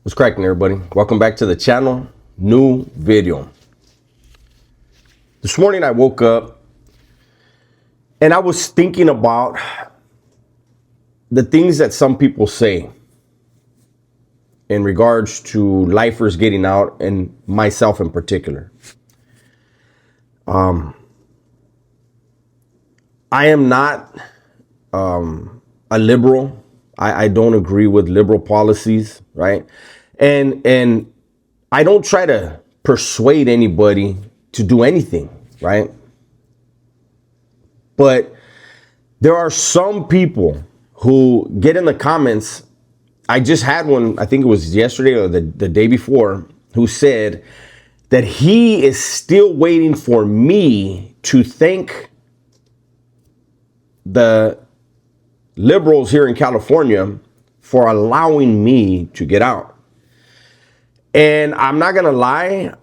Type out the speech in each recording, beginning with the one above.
What's cracking, everybody? Welcome back to the channel. New video. This morning I woke up and I was thinking about the things that some people say in regards to lifers getting out, and myself in particular. I am not a liberal. I don't agree with liberal policies, right? And I don't try to persuade anybody to do anything, right? But there are some people who get in the comments. I just had one, I think it was yesterday or the day before, who said that he is still waiting for me to thank the liberals here in California for allowing me to get out. And I'm not gonna lie,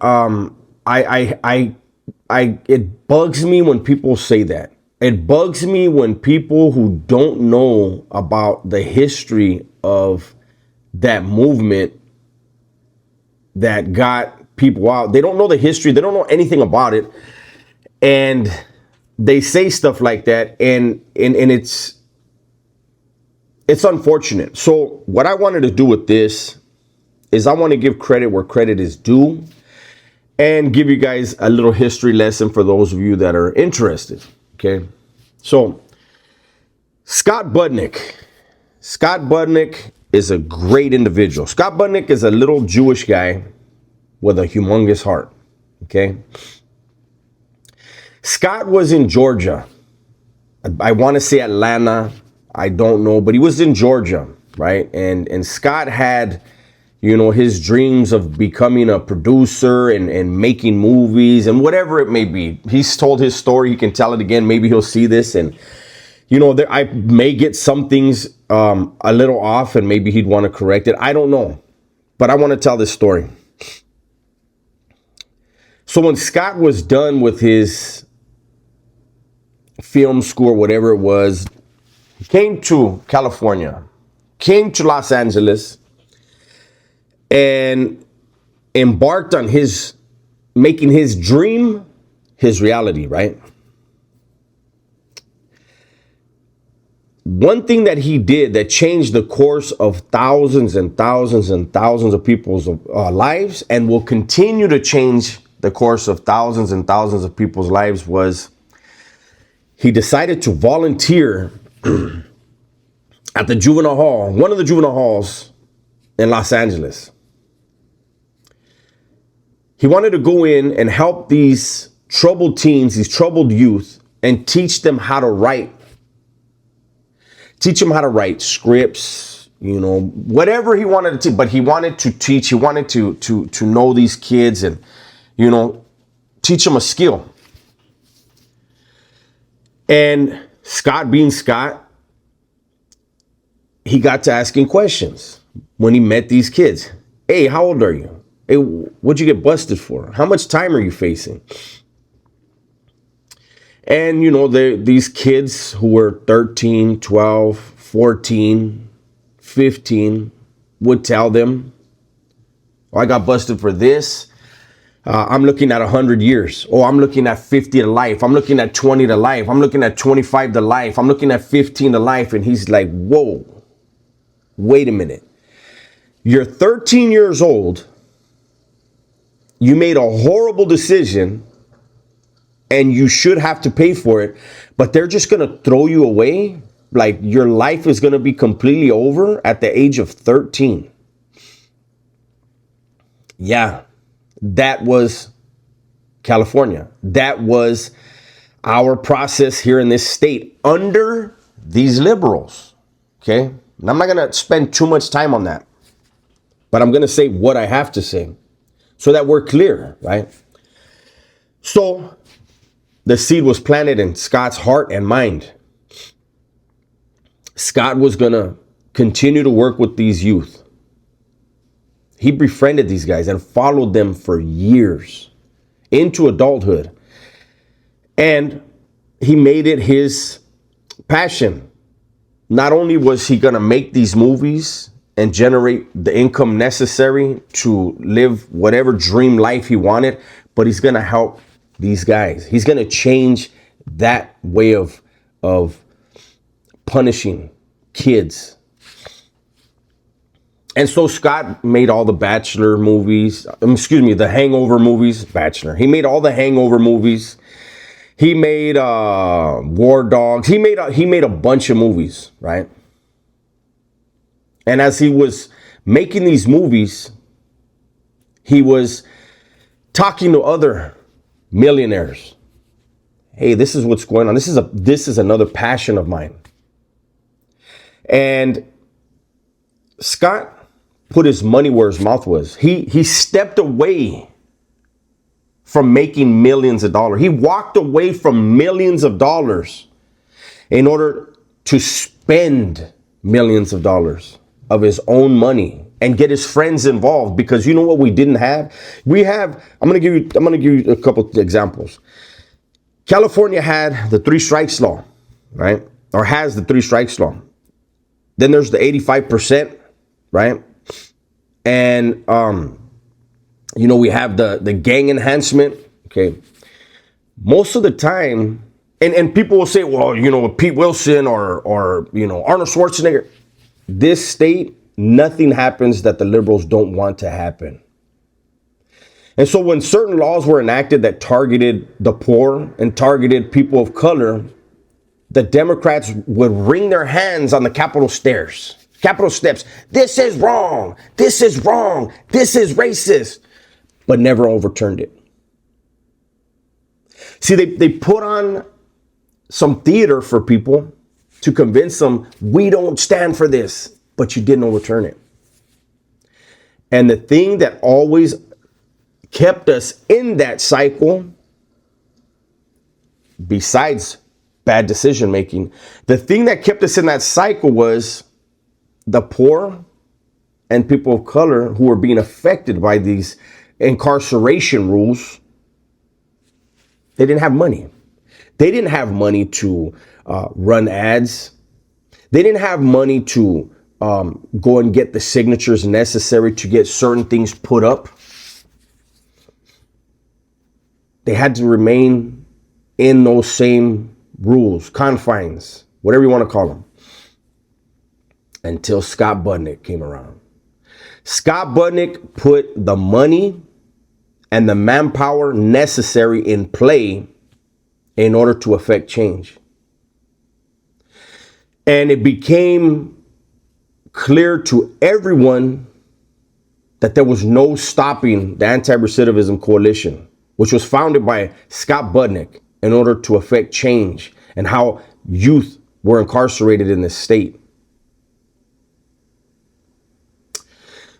it bugs me when people say that. It bugs me when people who don't know about the history of that movement that got people out, they don't know the history, they don't know anything about it, and they say stuff like that, and it's unfortunate. So what I wanted to do with this is I want to give credit where credit is due and give you guys a little history lesson for those of you that are interested. Okay. So Scott Budnick is a great individual. Scott Budnick is a little Jewish guy with a humongous heart. Okay. Scott was in Georgia. I want to say Atlanta. I don't know, but he was in Georgia, right? And Scott had, you know, his dreams of becoming a producer and making movies and whatever it may be. He's told his story. He can tell it again. Maybe he'll see this, and you know, I may get some things a little off, and maybe he'd want to correct it. I don't know, but I want to tell this story. So when Scott was done with his film school, whatever it was, he came to California, came to Los Angeles, and embarked on making his dream his reality, right? One thing that he did that changed the course of thousands and thousands and thousands of people's lives, and will continue to change the course of thousands and thousands of people's lives, was he decided to volunteer at the juvenile hall, one of the juvenile halls in Los Angeles. He wanted to go in and help these troubled teens, these troubled youth, and teach them how to write. Teach them how to write scripts, you know, whatever he wanted to, but he wanted to teach, he wanted to know these kids and, you know, teach them a skill. And Scott being Scott, he got to asking questions when he met these kids. Hey, how old are you? Hey, what'd you get busted for? How much time are you facing? And, you know, these kids who were 13, 12, 14, 15 would tell them, oh, I got busted for this. I'm looking at 100 years. Oh, I'm looking at 50 to life. I'm looking at 20 to life. I'm looking at 25 to life. I'm looking at 15 to life. And he's like, whoa, wait a minute. You're 13 years old. You made a horrible decision and you should have to pay for it, but they're just going to throw you away. Like your life is going to be completely over at the age of 13. Yeah. That was California. That was our process here in this state under these liberals. Okay. And I'm not going to spend too much time on that, but I'm going to say what I have to say so that we're clear, right? So the seed was planted in Scott's heart and mind. Scott was going to continue to work with these youth. He befriended these guys and followed them for years into adulthood. And he made it his passion. Not only was he going to make these movies and generate the income necessary to live whatever dream life he wanted, but he's going to help these guys. He's going to change that way of punishing kids. And so Scott made all the Bachelor movies, the Hangover movies, Bachelor. He made all the Hangover movies. He made War Dogs. He made a bunch of movies, right? And as he was making these movies, he was talking to other millionaires. Hey, this is what's going on. This is another passion of mine. And Scott put his money where his mouth was. He stepped away from making millions of dollars. He walked away from millions of dollars in order to spend millions of dollars of his own money and get his friends involved, because you know what we didn't have? I'm going to give you a couple of examples. California had the 3 strikes law, right? Or has the 3 strikes law. Then there's the 85%, right? And we have the gang enhancement. Okay. Most of the time, and people will say, well, Pete Wilson or Arnold Schwarzenegger. This state, nothing happens that the liberals don't want to happen. And so when certain laws were enacted that targeted the poor and targeted people of color, the Democrats would wring their hands on the Capitol steps. This is wrong. This is wrong. This is racist. But never overturned it. See, they put on some theater for people to convince them, we don't stand for this, but you didn't overturn it. And the thing that always kept us in that cycle, besides bad decision making, the thing that kept us in that cycle was the poor and people of color who were being affected by these incarceration rules. They didn't have money. They didn't have money to run ads. They didn't have money to go and get the signatures necessary to get certain things put up. They had to remain in those same rules, confines, whatever you want to call them, until Scott Budnick came around. Scott Budnick put the money and the manpower necessary in play in order to affect change. And it became clear to everyone that there was no stopping the Anti-Recidivism Coalition, which was founded by Scott Budnick in order to affect change and how youth were incarcerated in this state.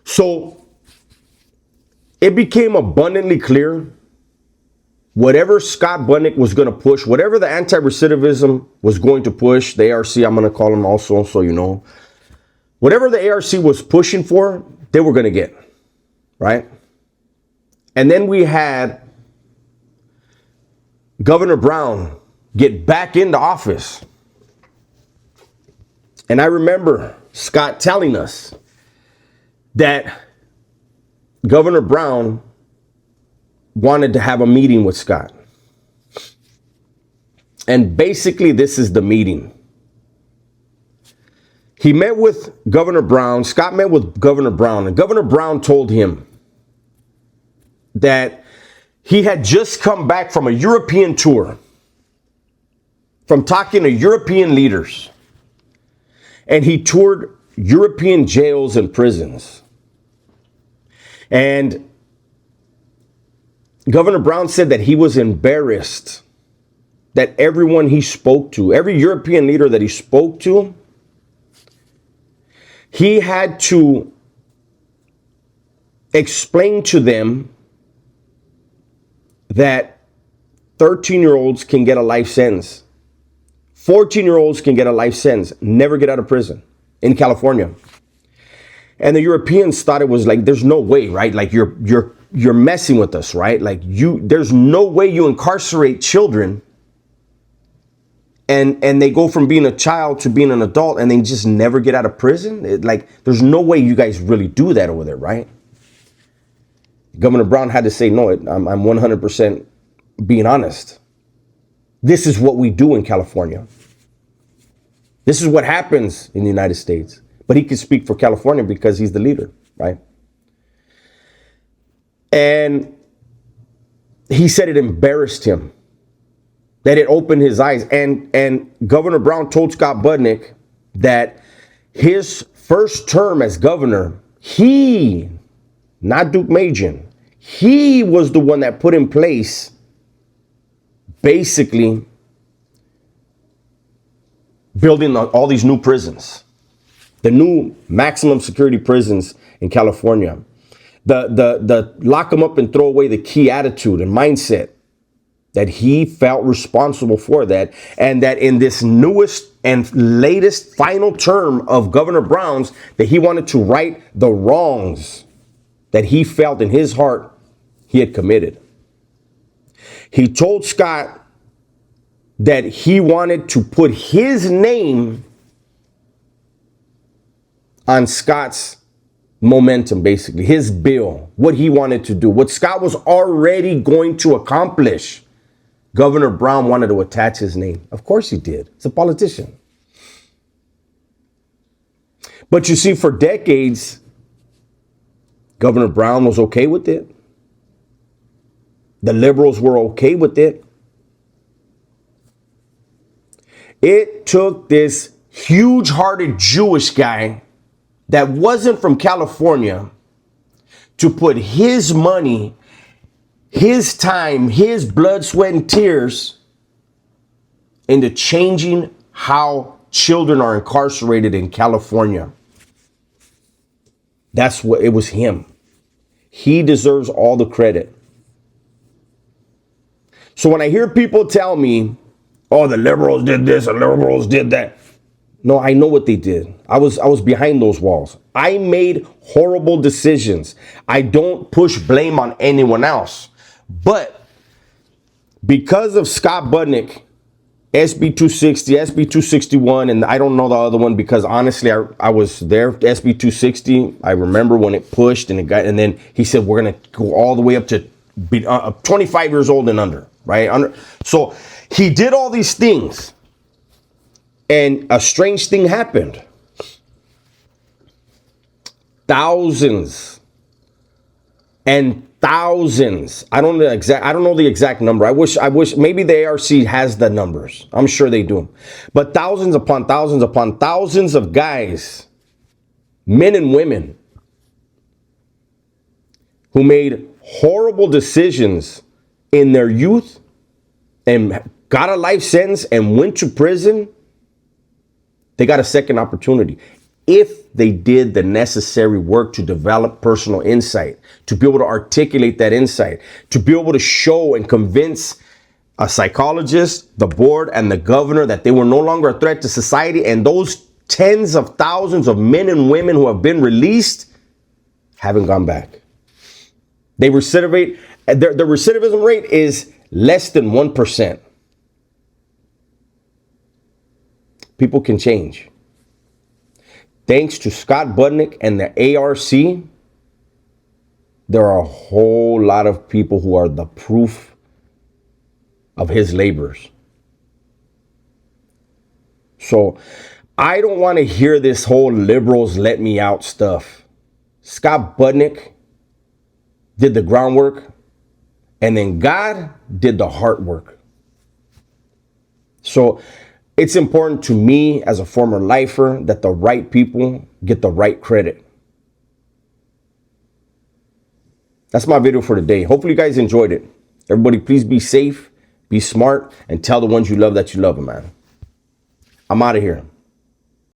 So it became abundantly clear whatever Scott Budnick was going to push, whatever the anti-recidivism was going to push, the ARC, I'm going to call them also, so you know, whatever the ARC was pushing for, they were going to get, right? And then we had Governor Brown get back into office. And I remember Scott telling us that Governor Brown wanted to have a meeting with Scott. And basically, this is the meeting. He met with Governor Brown. Scott met with Governor Brown, and Governor Brown told him that he had just come back from a European tour, from talking to European leaders, and he toured European jails and prisons. And Governor Brown said that he was embarrassed that everyone he spoke to, every European leader that he spoke to, he had to explain to them that 13-year-olds can get a life sentence. 14-year-olds can get a life sentence, never get out of prison in California. And the Europeans thought it was like, there's no way, right? Like you're messing with us, right? Like there's no way you incarcerate children and they go from being a child to being an adult and they just never get out of prison. Like, there's no way you guys really do that over there, right? Governor Brown had to say, no, I'm 100% being honest. This is what we do in California. This is what happens in the United States. But he can speak for California because he's the leader, right? And he said it embarrassed him, that it opened his eyes. And Governor Brown told Scott Budnick that his first term as governor, he, not Duke Majan, he was the one that put in place basically building all these new prisons, the new maximum security prisons in California, the lock them up and throw away the key attitude and mindset, that he felt responsible for that. And that in this newest and latest final term of Governor Brown's, that he wanted to right the wrongs that he felt in his heart he had committed. He told Scott that he wanted to put his name on Scott's momentum, basically, his bill, what he wanted to do, what Scott was already going to accomplish. Governor Brown wanted to attach his name. Of course he did. He's a politician. But you see, for decades, Governor Brown was okay with it. The liberals were okay with it. It took this huge-hearted Jewish guy that wasn't from California to put his money, his time, his blood, sweat, and tears into changing how children are incarcerated in California. That's what it was, him. He deserves all the credit. So when I hear people tell me, oh, the liberals did this, the liberals did that. No, I know what they did. I was behind those walls. I made horrible decisions. I don't push blame on anyone else. But because of Scott Budnick, SB 260, SB 261, and I don't know the other one because honestly, I was there, SB 260. I remember when it pushed and then he said, we're going to go all the way up to 25 years old and under, right? So he did all these things, and a strange thing happened. Thousands and thousands. I don't know the exact number. I wish maybe the ARC has the numbers. I'm sure they do. But thousands upon thousands of guys, men and women, who made horrible decisions in their youth and got a life sentence and went to prison, they got a second opportunity. If they did the necessary work to develop personal insight, to be able to articulate that insight, to be able to show and convince a psychologist, the board, and the governor that they were no longer a threat to society, and those tens of thousands of men and women who have been released haven't gone back. They recidivate. The recidivism rate is less than 1%. People can change. Thanks to Scott Budnick and the ARC, there are a whole lot of people who are the proof of his labors. So I don't want to hear this whole liberals let me out stuff. Scott Budnick did the groundwork, and then God did the hard work. So it's important to me as a former lifer that the right people get the right credit. That's my video for today. Hopefully you guys enjoyed it. Everybody, please be safe, be smart, and tell the ones you love that you love them, man. I'm out of here.